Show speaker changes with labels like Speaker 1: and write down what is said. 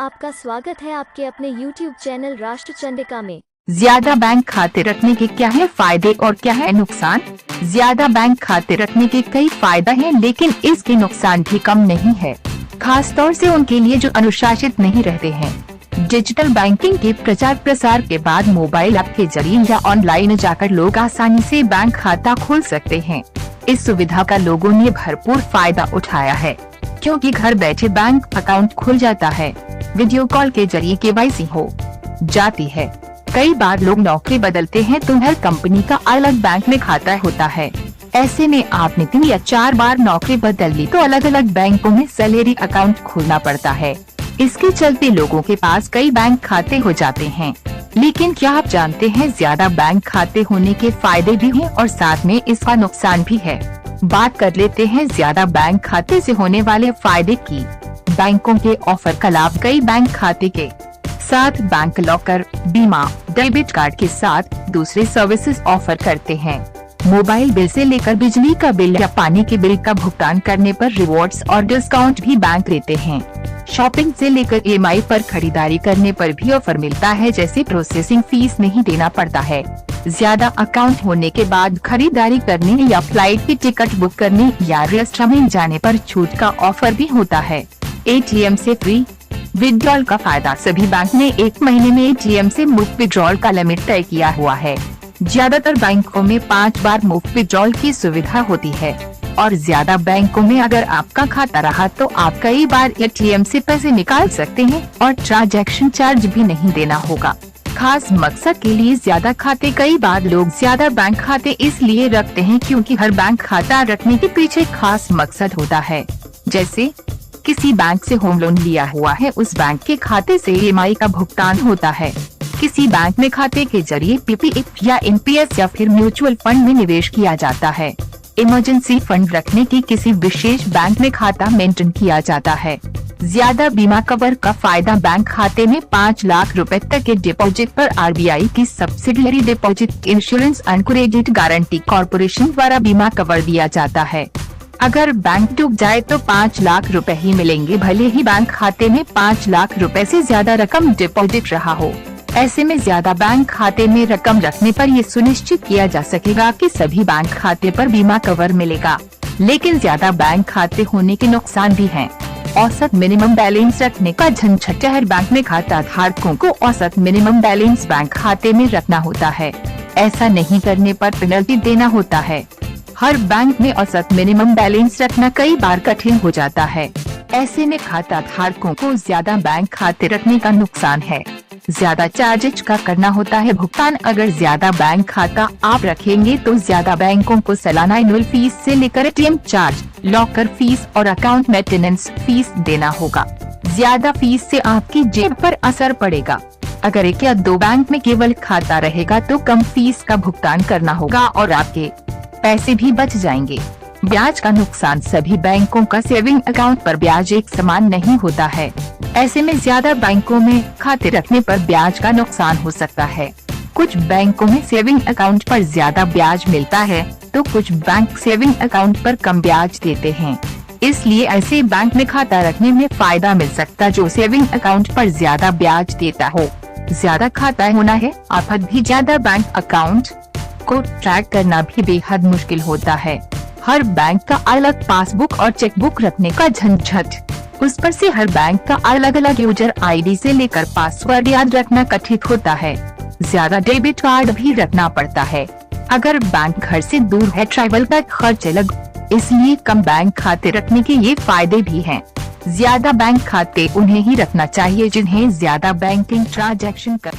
Speaker 1: आपका स्वागत है आपके अपने YouTube चैनल राष्ट्र चंडिका में।
Speaker 2: ज्यादा बैंक खाते रखने के क्या है फायदे और क्या है नुकसान? ज्यादा बैंक खाते रखने के कई फायदे हैं, लेकिन इसके नुकसान भी कम नहीं है, खास तौर से उनके लिए जो अनुशासित नहीं रहते हैं। डिजिटल बैंकिंग के प्रचार प्रसार के बाद मोबाइल ऐप के जरिए या ऑनलाइन जाकर लोग आसानी से बैंक खाता खोल सकते हैं। इस सुविधा का लोगों ने भरपूर फायदा उठाया है, क्योंकि घर बैठे बैंक अकाउंट खुल जाता है, वीडियो कॉल के जरिए केवाईसी हो जाती है। कई बार लोग नौकरी बदलते हैं तो हर कंपनी का अलग बैंक में खाता होता है। ऐसे में आपने 3 या 4 बार नौकरी बदल ली तो अलग अलग बैंकों में सैलरी अकाउंट खोलना पड़ता है। इसके चलते लोगों के पास कई बैंक खाते हो जाते हैं। लेकिन क्या आप जानते हैं ज्यादा बैंक खाते होने के फायदे भी हैं और साथ में इसका नुकसान भी है। बात कर लेते हैं ज्यादा बैंक खाते से होने वाले फायदे की। बैंकों के ऑफर का लाभ। कई बैंक खाते के साथ बैंक लॉकर, बीमा, डेबिट कार्ड के साथ दूसरे सर्विसेज ऑफर करते हैं। मोबाइल बिल से लेकर बिजली का बिल या पानी के बिल का भुगतान करने पर रिवॉर्ड्स और डिस्काउंट भी बैंक देते हैं। शॉपिंग से लेकर EMI पर खरीदारी करने पर भी ऑफर मिलता है, जैसे प्रोसेसिंग फीस नहीं देना पड़ता है। ज्यादा अकाउंट होने के बाद खरीदारी करने या फ्लाइट की टिकट बुक करने या रेस्टोरेंट में जाने पर छूट का ऑफर भी होता है। ATM से फ्री विड्रॉल का फायदा। सभी बैंक ने 1 महीने में ATM से मुफ्त विड्रॉल का लिमिट तय किया हुआ है। ज्यादातर बैंकों में 5 बार मुफ्त विड्रॉल की सुविधा होती है और ज्यादा बैंकों में अगर आपका खाता रहा तो आप कई बार ATM से पैसे निकाल सकते हैं और ट्रांजैक्शन चार्ज भी नहीं देना होगा। खास मकसद के लिए ज्यादा खाते। कई बार लोग ज्यादा बैंक खाते इसलिए रखते हैं क्योंकि हर बैंक खाता रखने के पीछे खास मकसद होता है। जैसे किसी बैंक से होम लोन लिया हुआ है, उस बैंक के खाते से EMI का भुगतान होता है। किसी बैंक में खाते के जरिए PPF या NPS या फिर म्यूचुअल फंड में निवेश किया जाता है। इमरजेंसी फंड रखने की किसी विशेष बैंक में खाता मेंटेन किया जाता है। ज्यादा बीमा कवर का फायदा। बैंक खाते में 5 लाख रुपए तक के डिपॉजिट पर RBI की subsidiary deposit insurance and credit guarantee corporation द्वारा बीमा कवर दिया जाता है। अगर बैंक डूब जाए तो 5 लाख रुपए ही मिलेंगे, भले ही बैंक खाते में 5 लाख रुपए से ज्यादा रकम डिपॉजिट रहा हो। ऐसे में ज्यादा बैंक खाते में रकम रखने पर ये सुनिश्चित किया जा सकेगा कि सभी बैंक खाते पर बीमा कवर मिलेगा। लेकिन ज्यादा बैंक खाते होने के नुकसान भी हैं। औसत मिनिमम बैलेंस रखने का झंझट। हर बैंक में खाता धारकों को औसत मिनिमम बैलेंस बैंक खाते में रखना होता है। ऐसा नहीं करने पर पेनल्टी देना होता है। हर बैंक में औसत मिनिमम बैलेंस रखना कई बार कठिन हो जाता है। ऐसे में खाता धारकों को ज्यादा बैंक खाते रखने का नुकसान है। ज्यादा चार्जेज का करना होता है भुगतान। अगर ज्यादा बैंक खाता आप रखेंगे तो ज्यादा बैंकों को सालाना एनुअल फीस से लेकर ATM चार्ज, लॉकर फीस और अकाउंट मेंटेनेंस फीस देना होगा। ज्यादा फीस से आपकी जेब पर असर पड़ेगा। अगर 1 या 2 बैंक में केवल खाता रहेगा तो कम फीस का भुगतान करना होगा और आपके पैसे भी बच जाएंगे। ब्याज का नुकसान। सभी बैंकों का सेविंग अकाउंट पर ब्याज एक समान नहीं होता है। ऐसे में ज्यादा बैंकों में खाते रखने पर ब्याज का नुकसान हो सकता है। कुछ बैंकों में सेविंग अकाउंट पर ज्यादा ब्याज मिलता है तो कुछ बैंक सेविंग अकाउंट पर कम ब्याज देते हैं। इसलिए ऐसे बैंक में खाता रखने में फायदा मिल सकता जो सेविंग अकाउंट पर ज्यादा ब्याज देता हो। ज्यादा खाता होना है आफत भी। ज्यादा बैंक अकाउंट को ट्रैक करना भी बेहद मुश्किल होता है। हर बैंक का अलग पासबुक और चेकबुक रखने का झंझट। उस पर से हर बैंक का अलग अलग यूजर ID से लेकर पासवर्ड याद रखना कठिन होता है। ज्यादा डेबिट कार्ड भी रखना पड़ता है। अगर बैंक घर से दूर है ट्रैवल का खर्च अलग, इसलिए कम बैंक खाते रखने के ये फायदे भी हैं। ज्यादा बैंक खाते उन्हें ही रखना चाहिए जिन्हें ज्यादा बैंकिंग ट्रांजैक्शन कर